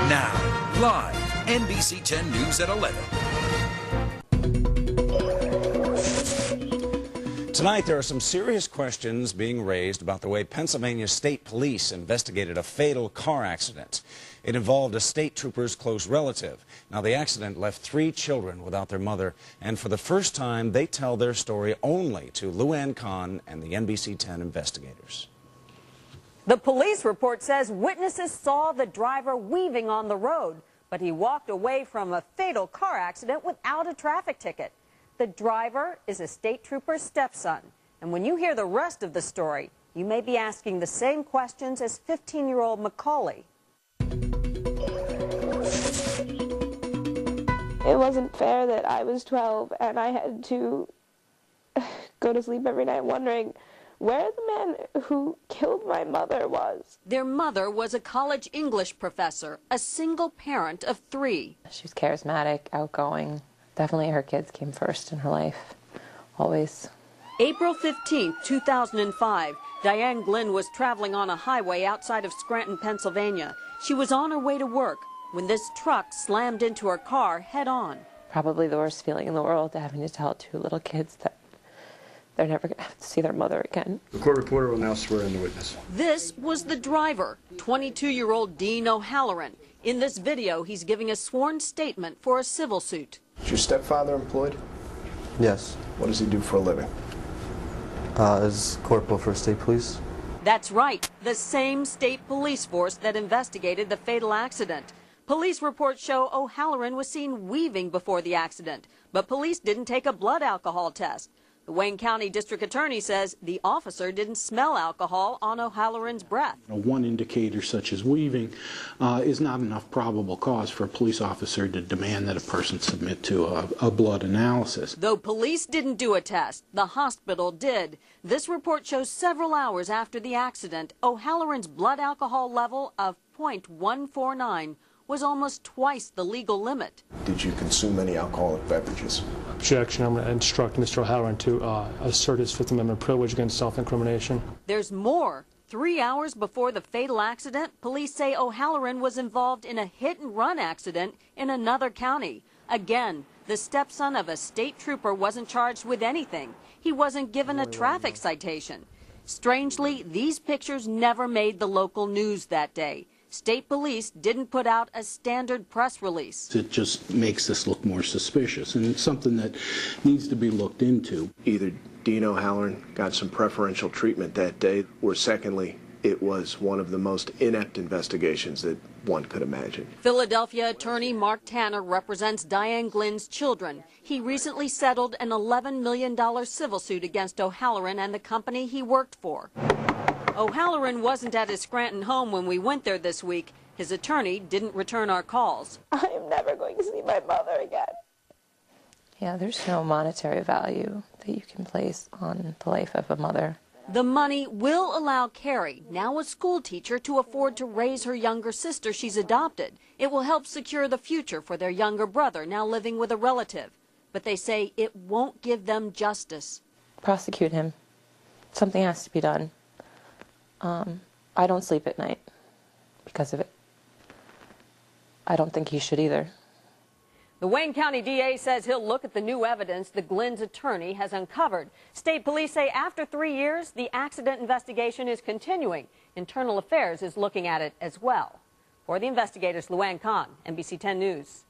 Now, live, NBC10 News at 11. Tonight, there are some serious questions being raised about the way Pennsylvania State Police investigated a fatal car accident. It involved a state trooper's close relative. Now, the accident left 3 children without their mother, and for the first time, they tell their story only to Luann Kahn and the NBC10 investigators. The police report says witnesses saw the driver weaving on the road, but he walked away from a fatal car accident without a traffic ticket. The driver is a state trooper's stepson. And when you hear the rest of the story, you may be asking the same questions as 15-year-old Macaulay. It wasn't fair that I was 12 and I had to go to sleep every night wondering where the man who killed my mother was. Their mother was a college English professor, a single parent of 3. She was charismatic, outgoing. Definitely her kids came first in her life, always. April 15, 2005, Diane Glynn was traveling on a highway outside of Scranton, Pennsylvania. She was on her way to work when this truck slammed into her car head-on. Probably the worst feeling in the world, having to tell 2 little kids that they're never going to have to see their mother again. The court reporter will now swear in the witness. This was the driver, 22-year-old Dean O'Halloran. In this video, he's giving a sworn statement for a civil suit. Is your stepfather employed? Yes. What does he do for a living? As corporal for state police. That's right, the same state police force that investigated the fatal accident. Police reports show O'Halloran was seen weaving before the accident, but police didn't take a blood alcohol test. The Wayne County District Attorney says the officer didn't smell alcohol on O'Halloran's breath. One indicator such as weaving is not enough probable cause for a police officer to demand that a person submit to a blood analysis. Though police didn't do a test, the hospital did. This report shows several hours after the accident, O'Halloran's blood alcohol level of .149 was almost twice the legal limit. Did you consume any alcoholic beverages? Objection. I'm going to instruct Mr. O'Halloran to assert his Fifth Amendment privilege against self-incrimination. There's more. 3 hours before the fatal accident, police say O'Halloran was involved in a hit-and-run accident in another county. Again, the stepson of a state trooper wasn't charged with anything. He wasn't given a traffic citation. Strangely, these pictures never made the local news that day. State police didn't put out a standard press release. It just makes this look more suspicious, and it's something that needs to be looked into. Either Dean O'Halloran got some preferential treatment that day, or secondly, it was one of the most inept investigations that one could imagine. Philadelphia attorney Mark Tanner represents Diane Glynn's children. He recently settled an $11 million civil suit against O'Halloran and the company he worked for. O'Halloran wasn't at his Scranton home when we went there this week. His attorney didn't return our calls. I am never going to see my mother again. Yeah, there's no monetary value that you can place on the life of a mother. The money will allow Carrie, now a school teacher, to afford to raise her younger sister she's adopted. It will help secure the future for their younger brother, now living with a relative. But they say it won't give them justice. Prosecute him. Something has to be done. I don't sleep at night because of it. I don't think he should either. The Wayne County DA says he'll look at the new evidence the Glynn's attorney has uncovered. State police say after 3 years, the accident investigation is continuing. Internal Affairs is looking at it as well. For the investigators, Luann Kahn, NBC10 News.